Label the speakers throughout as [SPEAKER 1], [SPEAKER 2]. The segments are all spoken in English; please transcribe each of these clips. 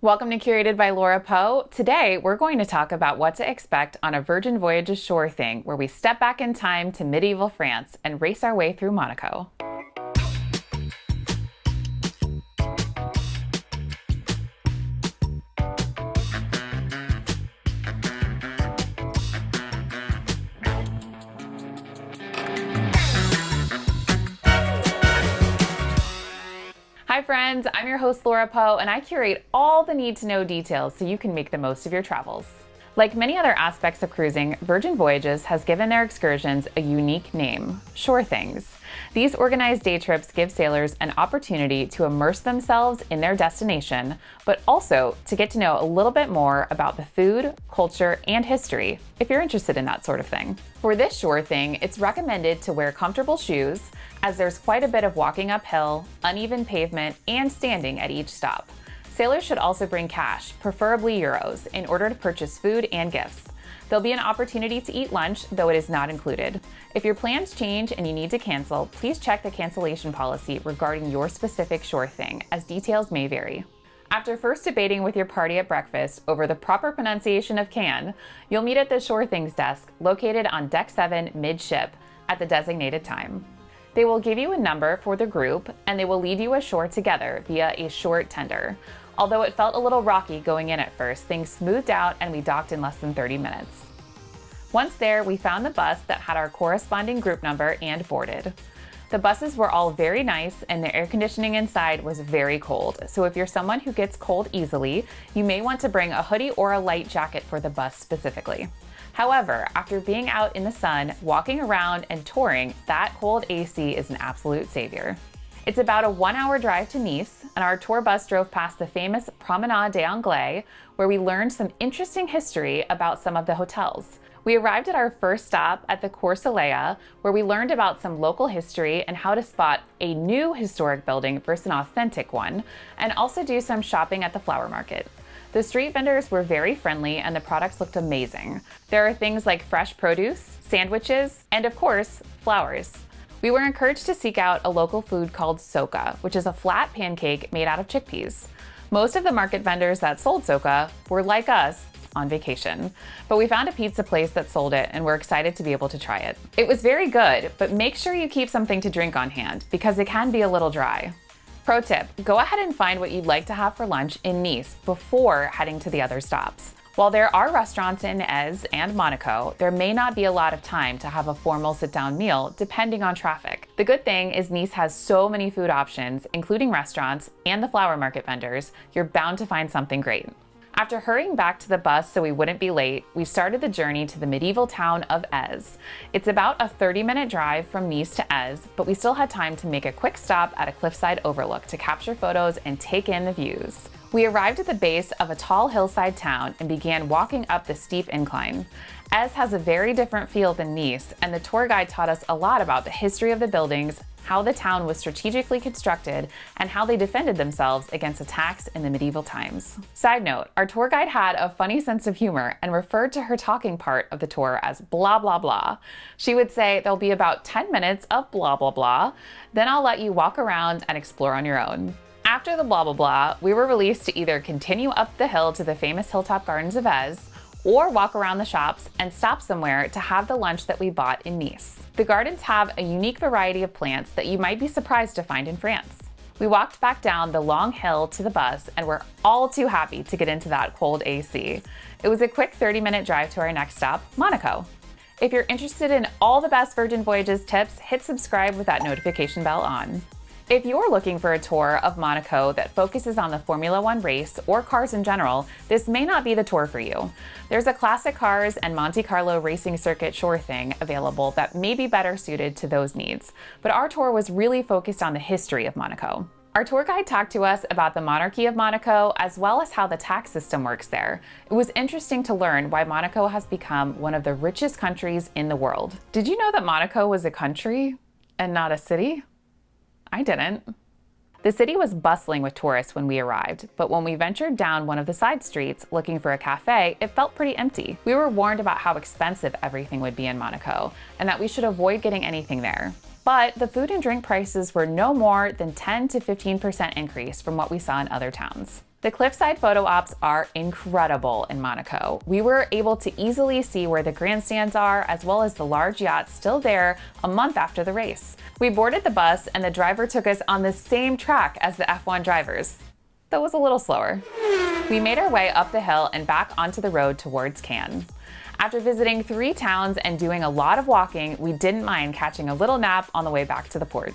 [SPEAKER 1] Welcome to Curated by Laura Poe. Today, we're going to talk about what to expect on a Virgin Voyages shore thing where we step back in time to medieval France and race our way through Monaco. Hi friends, I'm your host Laura Poe, and I curate all the need-to-know details so you can make the most of your travels. Like many other aspects of cruising, Virgin Voyages has given their excursions a unique name: shore things. These organized day trips give sailors an opportunity to immerse themselves in their destination, but also to get to know a little bit more about the food, culture, and history, if you're interested in that sort of thing. For this shore thing, it's recommended to wear comfortable shoes, as there's quite a bit of walking uphill, uneven pavement, and standing at each stop. Sailors should also bring cash, preferably euros, in order to purchase food and gifts. There'll be an opportunity to eat lunch, though it is not included. If your plans change and you need to cancel, please check the cancellation policy regarding your specific shore thing, as details may vary. After first debating with your party at breakfast over the proper pronunciation of can, you'll meet at the Shore Things desk, located on Deck 7 midship, at the designated time. They will give you a number for the group, and they will lead you ashore together via a short tender. Although it felt a little rocky going in at first, things smoothed out and we docked in less than 30 minutes. Once there, we found the bus that had our corresponding group number and boarded. The buses were all very nice, and the air conditioning inside was very cold, so if you're someone who gets cold easily, you may want to bring a hoodie or a light jacket for the bus specifically. However, after being out in the sun, walking around and touring, that cold AC is an absolute savior. It's about a 1-hour drive to Nice, and our tour bus drove past the famous Promenade des Anglais, where we learned some interesting history about some of the hotels. We arrived at our first stop at the Cours Saleya, where we learned about some local history and how to spot a new historic building versus an authentic one, and also do some shopping at the flower market. The street vendors were very friendly and the products looked amazing. There are things like fresh produce, sandwiches, and of course, flowers. We were encouraged to seek out a local food called Socca, which is a flat pancake made out of chickpeas. Most of the market vendors that sold Socca were, like us, on vacation, but we found a pizza place that sold it and we're excited to be able to try it. It was very good, but make sure you keep something to drink on hand because it can be a little dry. Pro tip, go ahead and find what you'd like to have for lunch in Nice before heading to the other stops. While there are restaurants in Éze and Monaco, there may not be a lot of time to have a formal sit-down meal depending on traffic. The good thing is Nice has so many food options, including restaurants and the flower market vendors, you're bound to find something great. After hurrying back to the bus so we wouldn't be late, we started the journey to the medieval town of Éze. It's about a 30-minute drive from Nice to Éze, but we still had time to make a quick stop at a cliffside overlook to capture photos and take in the views. We arrived at the base of a tall hillside town and began walking up the steep incline. Éze has a very different feel than Nice, and the tour guide taught us a lot about the history of the buildings, how the town was strategically constructed, and how they defended themselves against attacks in the medieval times. Side note, our tour guide had a funny sense of humor and referred to her talking part of the tour as blah blah blah. She would say there'll be about 10 minutes of blah blah blah, then I'll let you walk around and explore on your own. After the blah blah blah, we were released to either continue up the hill to the famous hilltop gardens of Éze, or walk around the shops and stop somewhere to have the lunch that we bought in Nice. The gardens have a unique variety of plants that you might be surprised to find in France. We walked back down the long hill to the bus and were all too happy to get into that cold AC. It was a quick 30-minute drive to our next stop, Monaco. If you're interested in all the best Virgin Voyages tips, hit subscribe with that notification bell on. If you're looking for a tour of Monaco that focuses on the Formula One race or cars in general, this may not be the tour for you. There's a classic cars and Monte Carlo racing circuit shore thing available that may be better suited to those needs, but our tour was really focused on the history of Monaco. Our tour guide talked to us about the monarchy of Monaco as well as how the tax system works there. It was interesting to learn why Monaco has become one of the richest countries in the world. Did you know that Monaco was a country and not a city? I didn't. The city was bustling with tourists when we arrived, but when we ventured down one of the side streets looking for a cafe, it felt pretty empty. We were warned about how expensive everything would be in Monaco, and that we should avoid getting anything there. But the food and drink prices were no more than 10 to 15% increase from what we saw in other towns. The cliffside photo ops are incredible in Monaco. We were able to easily see where the grandstands are, as well as the large yachts still there a month after the race. We boarded the bus and the driver took us on the same track as the F1 drivers. That was a little slower. We made our way up the hill and back onto the road towards Cannes. After visiting 3 towns and doing a lot of walking, we didn't mind catching a little nap on the way back to the port.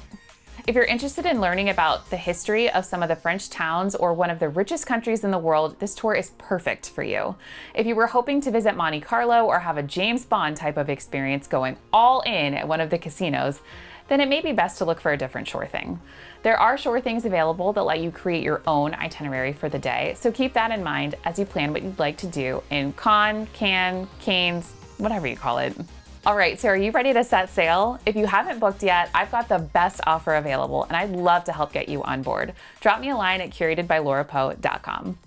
[SPEAKER 1] If you're interested in learning about the history of some of the French towns or one of the richest countries in the world, this tour is perfect for you. If you were hoping to visit Monte Carlo or have a James Bond type of experience going all in at one of the casinos, then it may be best to look for a different shore thing. There are shore things available that let you create your own itinerary for the day, so keep that in mind as you plan what you'd like to do in Cannes, Cannes, whatever you call it. All right, so are you ready to set sail? If you haven't booked yet, I've got the best offer available and I'd love to help get you on board. Drop me a line at curatedbylaurapoe.com.